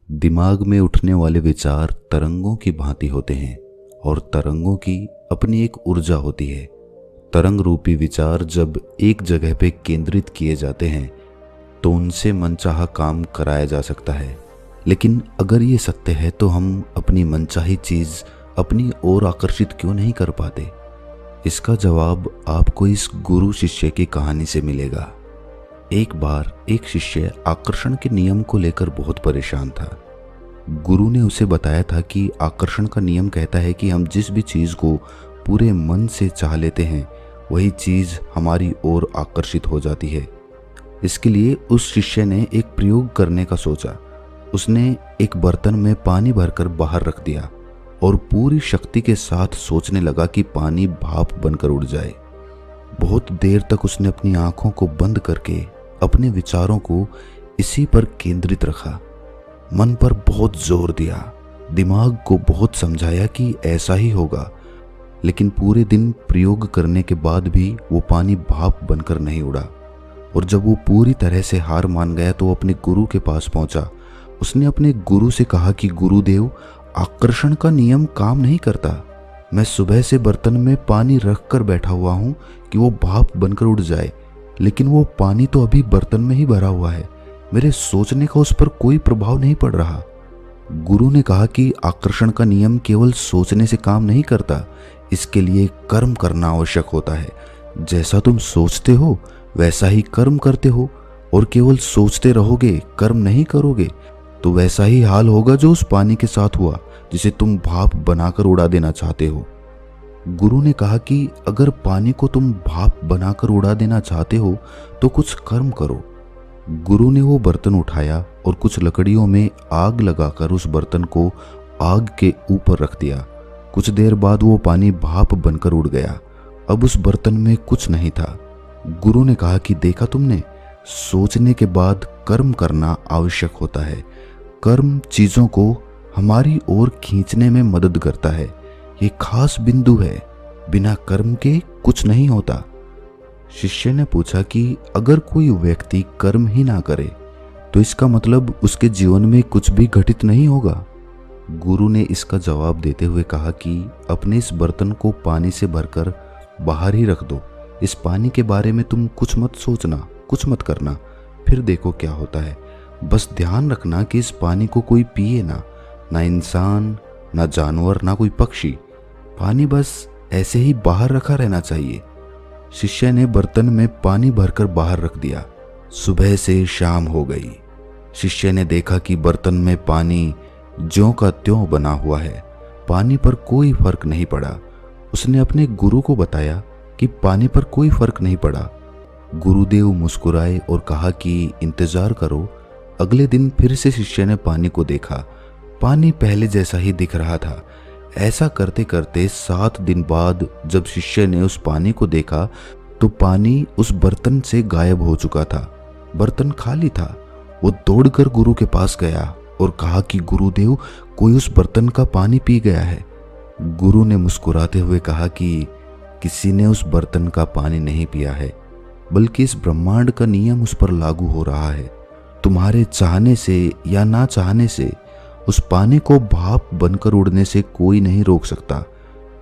दिमाग में उठने वाले विचार तरंगों की भांति होते हैं और तरंगों की अपनी एक ऊर्जा होती है। तरंग रूपी विचार जब एक जगह पे केंद्रित किए जाते हैं तो उनसे मनचाहा काम कराया जा सकता है। लेकिन अगर ये सत्य है तो हम अपनी मनचाही चीज अपनी ओर आकर्षित क्यों नहीं कर पाते? इसका जवाब आपको इस गुरु शिष्य की कहानी से मिलेगा। एक बार एक शिष्य आकर्षण के नियम को लेकर बहुत परेशान था। गुरु ने उसे बताया था कि आकर्षण का नियम कहता है कि हम जिस भी चीज को पूरे मन से चाह लेते हैं वही चीज हमारी ओर आकर्षित हो जाती है। इसके लिए उस शिष्य ने एक प्रयोग करने का सोचा। उसने एक बर्तन में पानी भरकर बाहर रख दिया और पूरी शक्ति के साथ सोचने लगा कि पानी भाप बनकर उड़ जाए। बहुत देर तक उसने अपनी आंखों को बंद करके अपने विचारों को इसी पर केंद्रित रखा। मन पर बहुत जोर दिया, दिमाग को बहुत समझाया कि ऐसा ही होगा, लेकिन पूरे दिन प्रयोग करने के बाद भी वो पानी भाप बनकर नहीं उड़ा। और जब वो पूरी तरह से हार मान गया तो वो अपने गुरु के पास पहुंचा। उसने अपने गुरु से कहा कि गुरुदेव, आकर्षण का नियम काम नहीं करता। मैं सुबह से बर्तन में पानी रख कर बैठा हुआ हूँ कि वो भाप बनकर उड़ जाए, लेकिन वो पानी तो अभी बर्तन में ही भरा हुआ है। मेरे सोचने का उस पर कोई प्रभाव नहीं पड़ रहा। गुरु ने कहा कि आकर्षण का नियम केवल सोचने से काम नहीं करता, इसके लिए कर्म करना आवश्यक होता है। जैसा तुम सोचते हो वैसा ही कर्म करते हो, और केवल सोचते रहोगे, कर्म नहीं करोगे तो वैसा ही हाल होगा जो उस पानी के साथ हुआ जिसे तुम भाप बनाकर उड़ा देना चाहते हो। गुरु ने कहा कि अगर पानी को तुम भाप बनाकर उड़ा देना चाहते हो तो कुछ कर्म करो। गुरु ने वो बर्तन उठाया और कुछ लकड़ियों में आग लगाकर उस बर्तन को आग के ऊपर रख दिया। कुछ देर बाद वो पानी भाप बनकर उड़ गया। अब उस बर्तन में कुछ नहीं था। गुरु ने कहा कि देखा तुमने, सोचने के बाद कर्म करना आवश्यक होता है। कर्म चीजों को हमारी ओर खींचने में मदद करता है। ये खास बिंदु है, बिना कर्म के कुछ नहीं होता। शिष्य ने पूछा कि अगर कोई व्यक्ति कर्म ही ना करे तो इसका मतलब उसके जीवन में कुछ भी घटित नहीं होगा। गुरु ने इसका जवाब देते हुए कहा कि अपने इस बर्तन को पानी से भरकर बाहर ही रख दो। इस पानी के बारे में तुम कुछ मत सोचना, कुछ मत करना, फिर देखो क्या होता है। बस ध्यान रखना कि इस पानी को कोई पिए ना इंसान, ना जानवर, ना कोई पक्षी। पानी बस ऐसे ही बाहर रखा रहना चाहिए। शिष्य ने बर्तन में पानी भरकर बाहर रख दिया। सुबह से शाम हो गई। शिष्य ने देखा कि बर्तन में पानी ज्यों का त्यों बना हुआ है। पानी पर कोई फर्क नहीं पड़ा। उसने अपने गुरु को बताया कि पानी पर कोई फर्क नहीं पड़ा। गुरुदेव मुस्कुराए और कहा कि इंतजार करो। अगले दिन फिर से शिष्य ने पानी को देखा। पानी पहले जैसा ही दिख रहा था। ऐसा करते करते 7 दिन बाद जब शिष्य ने उस पानी को देखा तो पानी उस बर्तन से गायब हो चुका था। बर्तन खाली था। वो दौड़कर गुरु के पास गया और कहा कि गुरुदेव, कोई उस बर्तन का पानी पी गया है। गुरु ने मुस्कुराते हुए कहा कि किसी ने उस बर्तन का पानी नहीं पिया है, बल्कि इस ब्रह्मांड का नियम उस पर लागू हो रहा है। तुम्हारे चाहने से या ना चाहने से उस पानी को भाप बनकर उड़ने से कोई नहीं रोक सकता।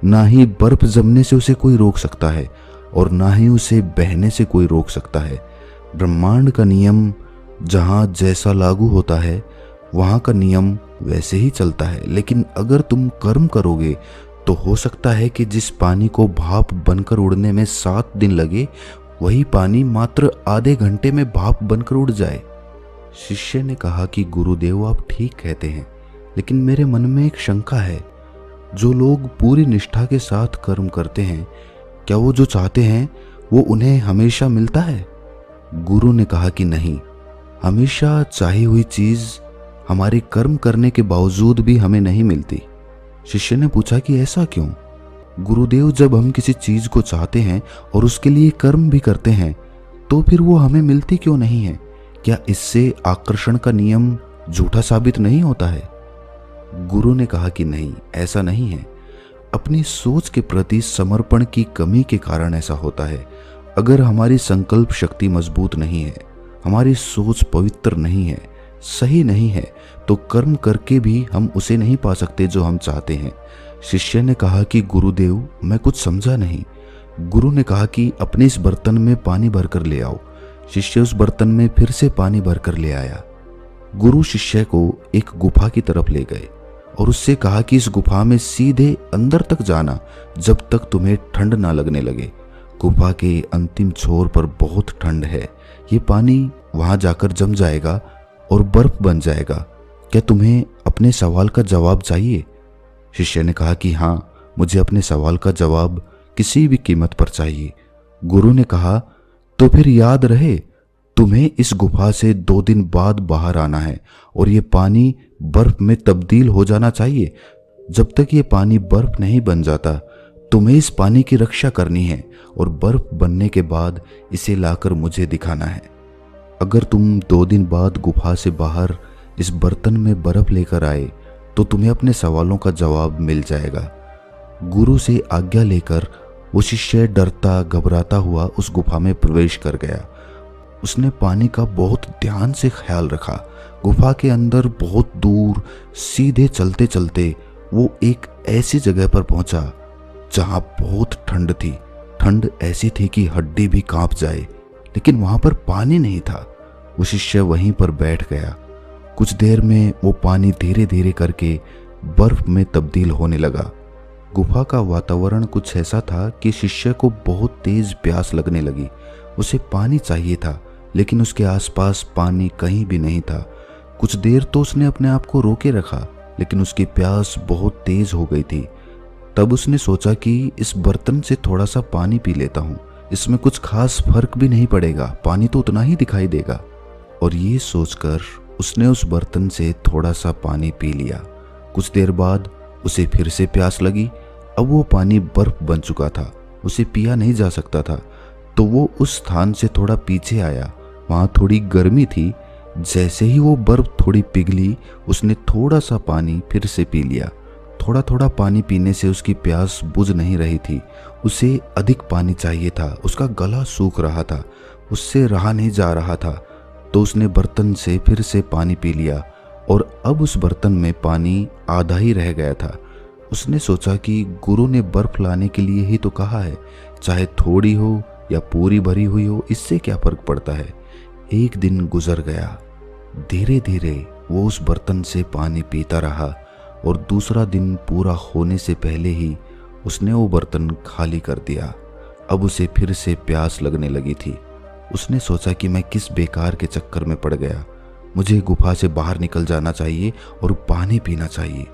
ना ही बर्फ जमने से उसे कोई रोक सकता है और ना ही उसे बहने से कोई रोक सकता है। ब्रह्मांड का नियम जहाँ जैसा लागू होता है वहाँ का नियम वैसे ही चलता है। लेकिन अगर तुम कर्म करोगे तो हो सकता है कि जिस पानी को भाप बनकर उड़ने में 7 दिन लगे वही पानी मात्र आधे घंटे में भाप बनकर उड़ जाए। शिष्य ने कहा कि गुरुदेव, आप ठीक कहते हैं, लेकिन मेरे मन में एक शंका है। जो लोग पूरी निष्ठा के साथ कर्म करते हैं, क्या वो जो चाहते हैं वो उन्हें हमेशा मिलता है? गुरु ने कहा कि नहीं, हमेशा चाही हुई चीज हमारे कर्म करने के बावजूद भी हमें नहीं मिलती। शिष्य ने पूछा कि ऐसा क्यों? गुरुदेव, जब हम किसी चीज को चाहते हैं और उसके लिए कर्म भी करते हैं तो फिर वो हमें मिलती क्यों नहीं है? क्या इससे आकर्षण का नियम झूठा साबित नहीं होता है? गुरु ने कहा कि नहीं, ऐसा नहीं है। अपनी सोच के प्रति समर्पण की कमी के कारण ऐसा होता है। अगर हमारी संकल्प शक्ति मजबूत नहीं है, हमारी सोच पवित्र नहीं है, सही नहीं है तो कर्म करके भी हम उसे नहीं पा सकते जो हम चाहते हैं। शिष्य ने कहा कि गुरुदेव, मैं कुछ समझा नहीं। गुरु ने कहा कि अपने इस बर्तन में पानी भरकर ले आओ। शिष्य उस बर्तन में फिर से पानी भरकर ले आया। गुरु शिष्य को एक गुफा की तरफ ले गए और उससे कहा कि इस गुफा में सीधे अंदर तक जाना जब तक तुम्हें ठंड ना लगने लगे। गुफा के अंतिम छोर पर बहुत ठंड है। ये पानी वहां जाकर जम जाएगा और बर्फ बन जाएगा। क्या तुम्हें अपने सवाल का जवाब चाहिए? शिष्य ने कहा कि हाँ, मुझे अपने सवाल का जवाब किसी भी कीमत पर चाहिए। गुरु ने कहा, तो फिर याद रहे, तुम्हें इस गुफा से 2 दिन बाद बाहर आना है और ये पानी बर्फ में तब्दील हो जाना चाहिए। जब तक ये पानी बर्फ नहीं बन जाता, तुम्हें इस पानी की रक्षा करनी है और बर्फ बनने के बाद इसे लाकर मुझे दिखाना है। अगर तुम 2 दिन बाद गुफा से बाहर इस बर्तन में बर्फ लेकर आए तो तुम्हें अपने सवालों का जवाब मिल जाएगा। गुरु से आज्ञा लेकर वो शिष्य डरता घबराता हुआ उस गुफा में प्रवेश कर गया। उसने पानी का बहुत ध्यान से ख्याल रखा। गुफा के अंदर बहुत दूर सीधे चलते चलते वो एक ऐसी जगह पर पहुंचा जहां बहुत ठंड थी। ठंड ऐसी थी कि हड्डी भी कांप जाए, लेकिन वहां पर पानी नहीं था। वो शिष्य वहीं पर बैठ गया। कुछ देर में वो पानी धीरे धीरे करके बर्फ में तब्दील होने लगा। गुफा का वातावरण कुछ ऐसा था कि शिष्य को बहुत तेज प्यास लगने लगी। उसे पानी चाहिए था, लेकिन उसके आसपास पानी कहीं भी नहीं था। कुछ देर तो उसने अपने आप को रोके रखा, लेकिन उसकी प्यास बहुत तेज हो गई थी। तब उसने सोचा कि इस बर्तन से थोड़ा सा पानी पी लेता हूँ, इसमें कुछ खास फर्क भी नहीं पड़ेगा, पानी तो उतना ही दिखाई देगा। और ये सोचकर उसने उस बर्तन से थोड़ा सा पानी पी लिया। कुछ देर बाद उसे फिर से प्यास लगी। अब वो पानी बर्फ बन चुका था, उसे पिया नहीं जा सकता था। तो वो उस स्थान से थोड़ा पीछे आया। वहाँ थोड़ी गर्मी थी। जैसे ही वो बर्फ थोड़ी पिघली, उसने थोड़ा सा पानी फिर से पी लिया। थोड़ा थोड़ा पानी पीने से उसकी प्यास बुझ नहीं रही थी। उसे अधिक पानी चाहिए था। उसका गला सूख रहा था, उससे रहा नहीं जा रहा था। तो उसने बर्तन से फिर से पानी पी लिया और अब उस बर्तन में पानी आधा ही रह गया था। उसने सोचा कि गुरु ने बर्फ लाने के लिए ही तो कहा है, चाहे थोड़ी हो या पूरी भरी हुई हो, इससे क्या फर्क पड़ता है। एक दिन गुजर गया। धीरे धीरे वो उस बर्तन से पानी पीता रहा और दूसरा दिन पूरा होने से पहले ही उसने वो बर्तन खाली कर दिया। अब उसे फिर से प्यास लगने लगी थी। उसने सोचा कि मैं किस बेकार के चक्कर में पड़ गया, मुझे गुफा से बाहर निकल जाना चाहिए और पानी पीना चाहिए।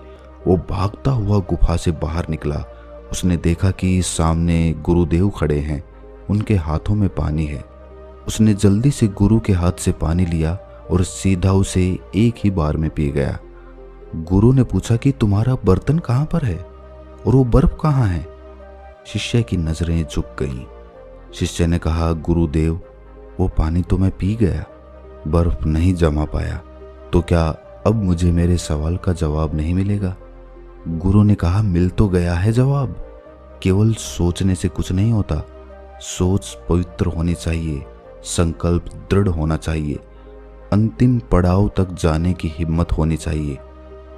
वो भागता हुआ गुफा से बाहर निकला। उसने देखा कि सामने गुरुदेव खड़े हैं, उनके हाथों में पानी है। उसने जल्दी से गुरु के हाथ से पानी लिया और सीधा उसे एक ही बार में पी गया। गुरु ने पूछा कि तुम्हारा बर्तन कहाँ पर है और वो बर्फ कहाँ है? शिष्य की नजरें झुक गईं। शिष्य ने कहा, गुरुदेव, वो पानी तो मैं पी गया, बर्फ नहीं जमा पाया। तो क्या अब मुझे मेरे सवाल का जवाब नहीं मिलेगा? गुरु ने कहा, मिल तो गया है जवाब। केवल सोचने से कुछ नहीं होता। सोच पवित्र होनी चाहिए, संकल्प दृढ़ होना चाहिए, अंतिम पड़ाव तक जाने की हिम्मत होनी चाहिए,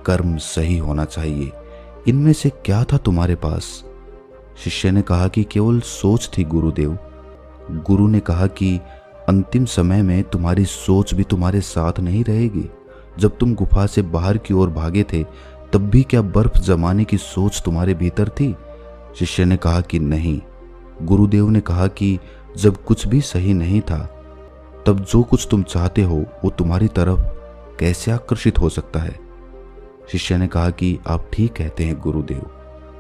कर्म सही होना चाहिए। इनमें से क्या था तुम्हारे पास? शिष्य ने कहा कि केवल सोच थी गुरुदेव। गुरु ने कहा कि अंतिम समय में तुम्हारी सोच भी तुम्हारे साथ नहीं रहेगी। जब तुम गुफा से बाहर की ओर भागे थे, तब भी क्या बर्फ जमाने की सोच तुम्हारे भीतर थी? शिष्य ने कहा कि नहीं। गुरुदेव ने कहा कि जब कुछ भी सही नहीं था, तब जो कुछ तुम चाहते हो वो तुम्हारी तरफ कैसे आकर्षित हो सकता है? शिष्य ने कहा कि आप ठीक कहते हैं गुरुदेव।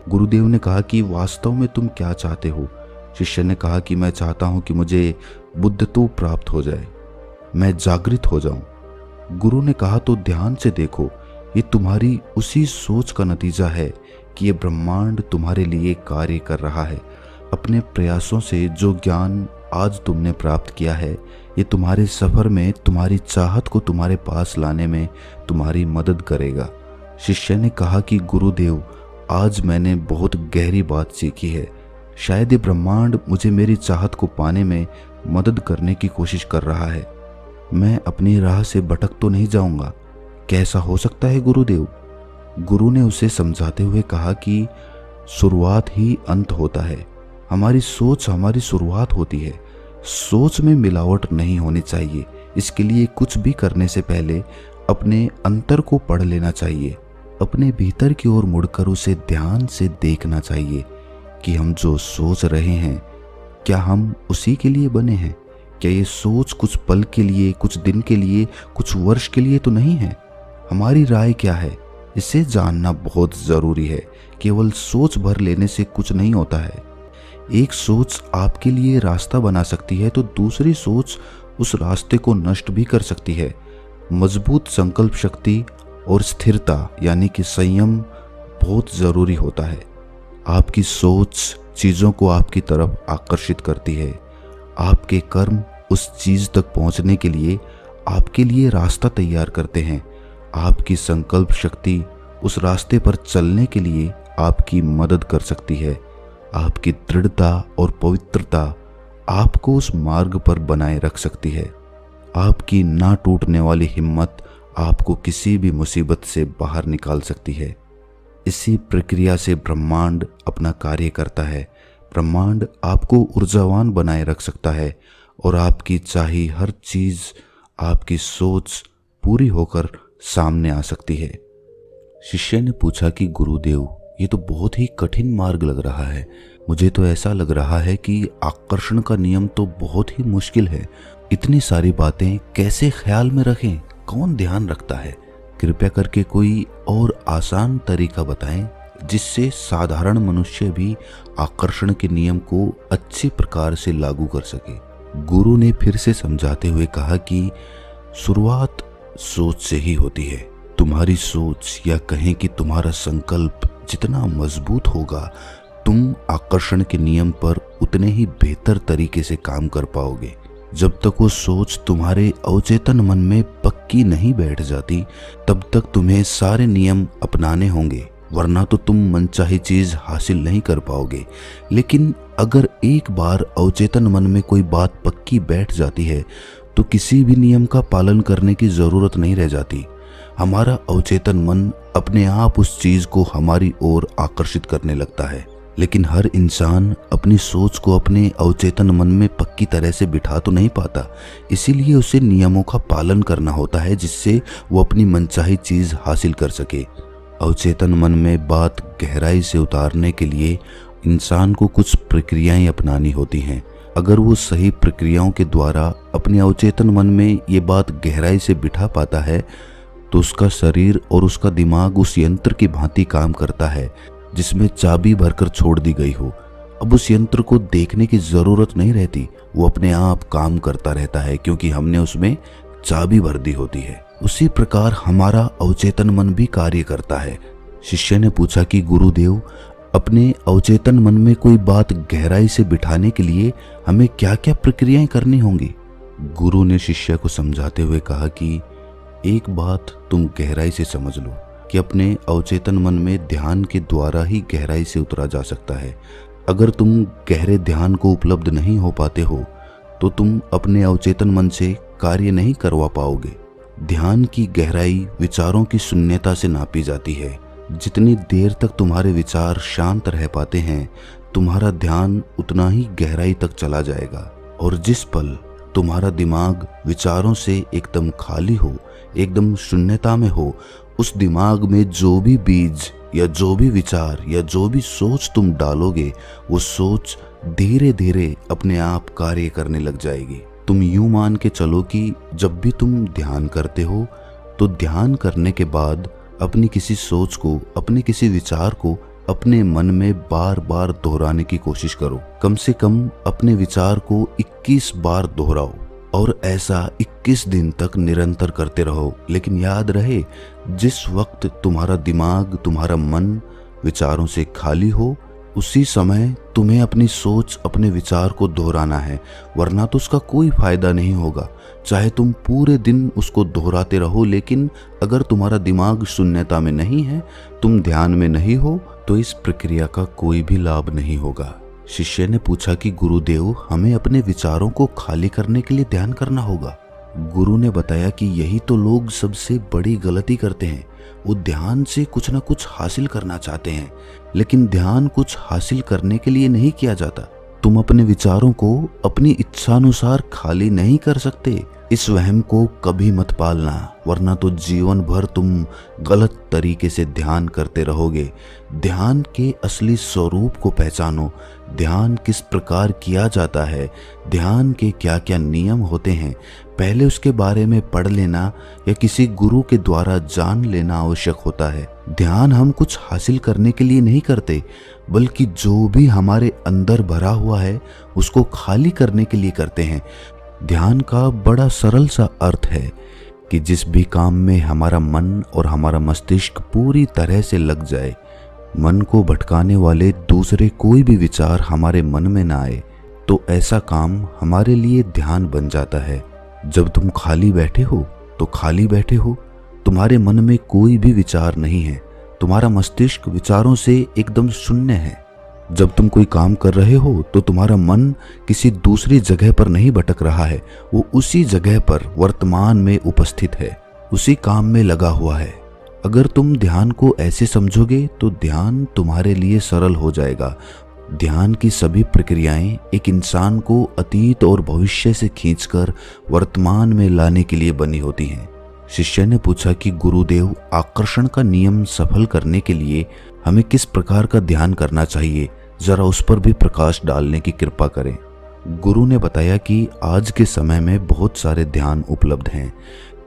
गुरुदेव ने कहा कि वास्तव में तुम क्या चाहते हो? शिष्य ने कहा कि मैं चाहता हूं कि मुझे बुद्धत्व प्राप्त हो जाए, मैं जागृत हो जाऊं। गुरु ने कहा, तो ध्यान से देखो, ये तुम्हारी उसी सोच का नतीजा है कि ये ब्रह्मांड तुम्हारे लिए कार्य कर रहा है। अपने प्रयासों से जो ज्ञान आज तुमने प्राप्त किया है, ये तुम्हारे सफर में तुम्हारी चाहत को तुम्हारे पास लाने में तुम्हारी मदद करेगा। शिष्य ने कहा कि गुरुदेव, आज मैंने बहुत गहरी बात सीखी है। शायद ये ब्रह्मांड मुझे मेरी चाहत को पाने में मदद करने की कोशिश कर रहा है। मैं अपनी राह से भटक तो नहीं जाऊंगा। कैसा हो सकता है गुरुदेव? गुरु ने उसे समझाते हुए कहा कि शुरुआत ही अंत होता है। हमारी सोच हमारी शुरुआत होती है। सोच में मिलावट नहीं होनी चाहिए। इसके लिए कुछ भी करने से पहले अपने अंतर को पढ़ लेना चाहिए। अपने भीतर की ओर मुड़कर उसे ध्यान से देखना चाहिए कि हम जो सोच रहे हैं, क्या हम उसी के लिए बने हैं? क्या ये सोच कुछ पल के लिए, कुछ दिन के लिए, कुछ वर्ष के लिए तो नहीं है? हमारी राय क्या है, इसे जानना बहुत ज़रूरी है। केवल सोच भर लेने से कुछ नहीं होता है। एक सोच आपके लिए रास्ता बना सकती है तो दूसरी सोच उस रास्ते को नष्ट भी कर सकती है। मजबूत संकल्प शक्ति और स्थिरता यानी कि संयम बहुत ज़रूरी होता है। आपकी सोच चीज़ों को आपकी तरफ आकर्षित करती है। आपके कर्म उस चीज़ तक पहुंचने के लिए आपके लिए रास्ता तैयार करते हैं। आपकी संकल्प शक्ति उस रास्ते पर चलने के लिए आपकी मदद कर सकती है। आपकी दृढ़ता और पवित्रता आपको उस मार्ग पर बनाए रख सकती है। आपकी ना टूटने वाली हिम्मत आपको किसी भी मुसीबत से बाहर निकाल सकती है। इसी प्रक्रिया से ब्रह्मांड अपना कार्य करता है। ब्रह्मांड आपको ऊर्जावान बनाए रख सकता है और आपकी चाही हर चीज़ आपकी सोच पूरी होकर सामने आ सकती है। शिष्य ने पूछा कि गुरुदेव, ये तो बहुत ही कठिन मार्ग लग रहा है। मुझे तो ऐसा लग रहा है कि आकर्षण का नियम तो बहुत ही मुश्किल है। इतनी सारी बातें कैसे ख्याल में रखें? कौन ध्यान रखता है? कृपया करके कोई और आसान तरीका बताएं जिससे साधारण मनुष्य भी आकर्षण के नियम को अच्छी प्रकार से लागू कर सके। गुरु ने फिर से समझाते हुए कहा कि शुरुआत सोच से ही होती है। तुम्हारी सोच या कहें कि तुम्हारा संकल्प जितना मजबूत होगा, तुम आकर्षण के नियम पर उतने ही बेहतर तरीके से काम कर पाओगे। जब तक वो सोच तुम्हारे अवचेतन मन में पक्की नहीं बैठ जाती, तब तक तुम्हें सारे नियम अपनाने होंगे, वरना तो तुम मनचाही चीज हासिल नहीं कर पाओगे। लेकिन अगर एक बार अवचेतन मन में कोई बात पक्की बैठ जाती है तो किसी भी नियम का पालन करने की जरूरत नहीं रह जाती। हमारा अवचेतन मन अपने आप उस चीज को हमारी ओर आकर्षित करने लगता है। लेकिन हर इंसान अपनी सोच को अपने अवचेतन मन में पक्की तरह से बिठा तो नहीं पाता। इसीलिए उसे नियमों का पालन करना होता है जिससे वो अपनी मनचाही चीज हासिल कर सके। अवचेतन मन में बात गहराई से उतारने के लिए इंसान को कुछ प्रक्रियाएं अपनानी होती हैं। अगर वो सही प्रक्रियाओं के द्वारा अपने अवचेतन मन में ये बात गहराई से बिठा पाता है तो उसका शरीर और उसका दिमाग उस यंत्र की भांति काम करता है जिसमें चाबी भरकर छोड़ दी गई हो। अब उस यंत्र को देखने की जरूरत नहीं रहती, वो अपने आप काम करता रहता है क्योंकि हमने उसमें चाबी भर दी होती है। उसी प्रकार हमारा अवचेतन मन भी कार्य करता है। शिष्य ने पूछा कि गुरुदेव, अपने अवचेतन मन में कोई बात गहराई से बिठाने के लिए हमें क्या क्या प्रक्रियाएं करनी होंगी? गुरु ने शिष्य को समझाते हुए कहा कि एक बात तुम गहराई से समझ लो कि अपने अवचेतन मन में ध्यान के द्वारा ही गहराई से उतरा जा सकता है। अगर तुम गहरे ध्यान को उपलब्ध नहीं हो पाते हो तो तुम अपने अवचेतन मन से कार्य नहीं करवा पाओगे। ध्यान की गहराई विचारों की शून्यता से नापी जाती है। जितनी देर तक तुम्हारे विचार शांत रह पाते हैं, तुम्हारा ध्यान उतना ही गहराई तक चला जाएगा। और जिस पल तुम्हारा दिमाग विचारों से एकदम खाली हो, एकदम शून्यता में हो, उस दिमाग में जो भी बीज या जो भी विचार या जो भी सोच तुम डालोगे, वो सोच धीरे धीरे अपने आप कार्य करने लग जाएगी। तुम यूं मान के चलो कि जब भी तुम ध्यान करते हो तो ध्यान करने के बाद अपनी किसी सोच को, अपने किसी विचार को अपने मन में बार बार दोहराने की कोशिश करो। कम से कम अपने विचार को 21 बार दोहराओ और ऐसा 21 दिन तक निरंतर करते रहो। लेकिन याद रहे, जिस वक्त तुम्हारा दिमाग, तुम्हारा मन विचारों से खाली हो, उसी समय तुम्हें अपनी सोच, अपने विचार को दोहराना है, वरना तो उसका कोई फायदा नहीं होगा। चाहे तुम पूरे दिन उसको दोहराते रहो, लेकिन अगर तुम्हारा दिमाग शून्यता में नहीं है, तुम ध्यान में नहीं हो, तो इस प्रक्रिया का कोई भी लाभ नहीं होगा। शिष्य ने पूछा कि गुरुदेव, हमें अपने विचारों को खाली करने के लिए ध्यान करना होगा? गुरु ने बताया कि यही तो लोग सबसे बड़ी गलती करते हैं। वो ध्यान से कुछ ना कुछ हासिल करना चाहते हैं, लेकिन ध्यान कुछ हासिल करने के लिए नहीं किया जाता। तुम अपने विचारों को अपनी इच्छानुसार खाली नहीं कर सकते। इस वहम को कभी मत पालना, वरना तो जीवन भर तुम गलत तरीके से ध्यान करते रहोगे। ध्यान के असली स्वरूप को पहचानो। ध्यान किस प्रकार किया जाता है, ध्यान के क्या क्या नियम होते हैं, पहले उसके बारे में पढ़ लेना या किसी गुरु के द्वारा जान लेना आवश्यक होता है। ध्यान हम कुछ हासिल करने के लिए नहीं करते, बल्कि जो भी हमारे अंदर भरा हुआ है उसको खाली करने के लिए करते हैं। ध्यान का बड़ा सरल सा अर्थ है कि जिस भी काम में हमारा मन और हमारा मस्तिष्क पूरी तरह से लग जाए, मन को भटकाने वाले दूसरे कोई भी विचार हमारे मन में ना आए, तो ऐसा काम हमारे लिए ध्यान बन जाता है। जब तुम खाली बैठे हो तो खाली बैठे हो, तुम्हारे मन में कोई भी विचार नहीं है, तुम्हारा मस्तिष्क विचारों से एकदम शून्य है। जब तुम कोई काम कर रहे हो तो तुम्हारा मन किसी दूसरी जगह पर नहीं भटक रहा है, वो उसी जगह पर वर्तमान में उपस्थित है, उसी काम में लगा हुआ है। अगर तुम ध्यान को ऐसे समझोगे तो ध्यान तुम्हारे लिए सरल हो जाएगा। ध्यान की सभी प्रक्रियाएं एक इंसान को अतीत और भविष्य से खींचकर वर्तमान में लाने के लिए बनी होती हैं। शिष्य ने पूछा कि गुरुदेव, आकर्षण का नियम सफल करने के लिए हमें किस प्रकार का ध्यान करना चाहिए, जरा उस पर भी प्रकाश डालने की कृपा करें। गुरु ने बताया कि आज के समय में बहुत सारे ध्यान उपलब्ध हैं,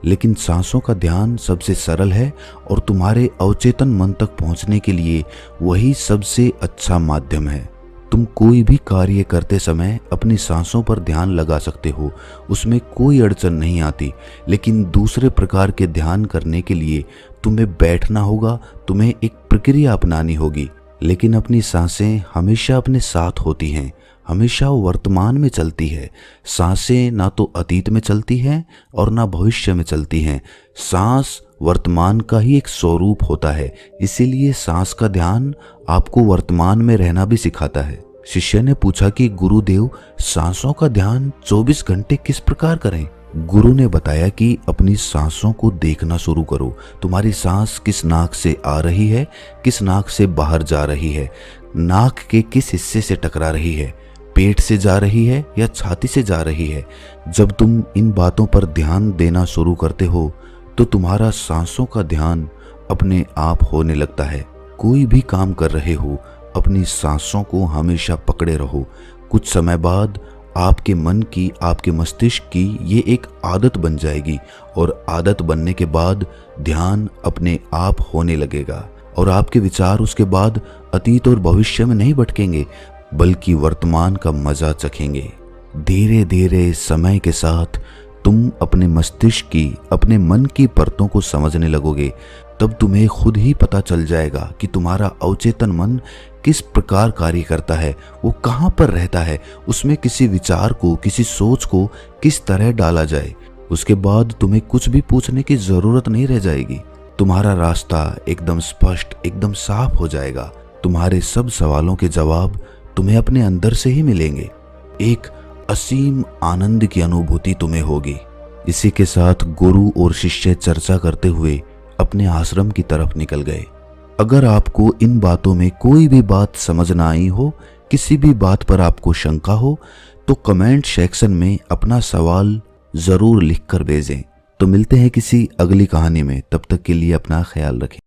लेकिन सांसों का ध्यान सबसे सरल है और तुम्हारे अवचेतन मन तक पहुंचने के लिए वही सबसे अच्छा माध्यम है। तुम कोई भी कार्य करते समय अपनी सांसों पर ध्यान लगा सकते हो, उसमें कोई अड़चन नहीं आती। लेकिन दूसरे प्रकार के ध्यान करने के लिए तुम्हें बैठना होगा, तुम्हें एक प्रक्रिया अपनानी होगी। लेकिन अपनी सांसें हमेशा अपने साथ होती हैं, हमेशा वर्तमान में चलती है। सांसें ना तो अतीत में चलती हैं और ना भविष्य में चलती हैं। सांस वर्तमान का ही एक स्वरूप होता है, इसीलिए सांस का ध्यान आपको वर्तमान में रहना भी सिखाता है। शिष्य ने पूछा कि गुरुदेव, सांसों का ध्यान 24 घंटे किस प्रकार करें? गुरु ने बताया कि अपनी सांसों को देखना शुरू करो। तुम्हारी सांस किस नाक से आ रही है, किस नाक से बाहर जा रही है, नाक के किस हिस्से से टकरा रही है, पेट से जा रही है या छाती से जा रही है। जब तुम इन बातों पर ध्यान देना शुरू करते हो तो तुम्हारा सांसों का ध्यान अपने आप होने लगता है। कोई भी काम कर रहे हो, अपनी सांसों को हमेशा पकड़े रहो। कुछ समय बाद आपके मन की, आपके मस्तिष्क की ये एक आदत बन जाएगी और आदत बनने के बाद ध्यान अपने आप होने लगेगा और आपके विचार उसके बाद अतीत और भविष्य में नहीं भटकेंगे, बल्कि वर्तमान का मजा चखेंगे। धीरे धीरे समय के साथ तुम अपने मस्तिष्क की, अपने मन की परतों को समझने लगोगे। तब तुम्हें खुद ही पता चल जाएगा कि तुम्हारा अवचेतन मन किस प्रकार कार्य करता है, वो कहाँ पर रहता है, उसमें किसी विचार को, किसी सोच को किस तरह डाला जाए। उसके बाद तुम्हें कुछ भी पूछने की जरूरत नहीं रह जाएगी। तुम्हारा रास्ता एकदम स्पष्ट, एकदम साफ हो जाएगा। तुम्हारे सब सवालों के जवाब तुम्हें अपने अंदर से ही मिलेंगे। एक असीम आनंद की अनुभूति तुम्हें होगी। इसी के साथ गुरु और शिष्य चर्चा करते हुए अपने आश्रम की तरफ निकल गए। अगर आपको इन बातों में कोई भी बात समझ ना आई हो, किसी भी बात पर आपको शंका हो, तो कमेंट सेक्शन में अपना सवाल जरूर लिख कर भेजें। तो मिलते हैं किसी अगली कहानी में, तब तक के लिए अपना ख्याल रखें।